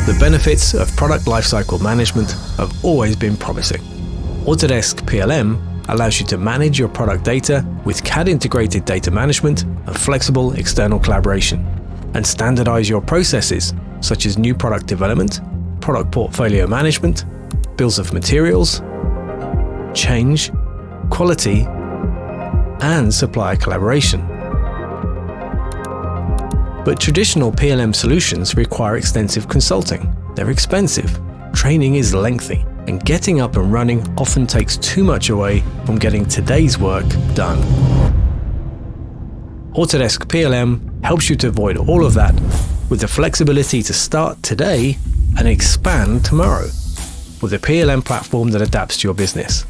The benefits of product lifecycle management have always been promising. Autodesk PLM allows you to manage your product data with CAD-integrated data management and flexible external collaboration, and standardize your processes such as new product development, product portfolio management, bills of materials, change, quality, and supplier collaboration. But traditional PLM solutions require extensive consulting. They're expensive, training is lengthy, and getting up and running often takes too much away from getting today's work done. Autodesk PLM helps you to avoid all of that with the flexibility to start today and expand tomorrow with a PLM platform that adapts to your business.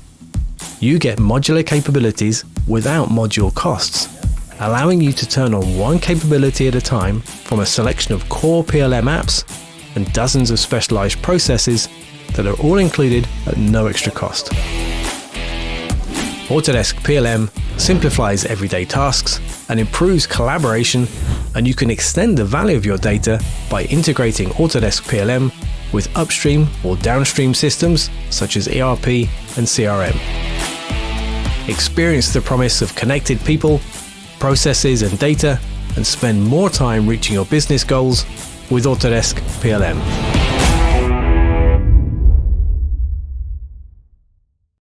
You get modular capabilities without module costs, allowing you to turn on one capability at a time from a selection of core PLM apps and dozens of specialized processes that are all included at no extra cost. Autodesk PLM simplifies everyday tasks and improves collaboration, and you can extend the value of your data by integrating Autodesk PLM with upstream or downstream systems such as ERP and CRM. Experience the promise of connected people, processes and data, and spend more time reaching your business goals with Autodesk PLM.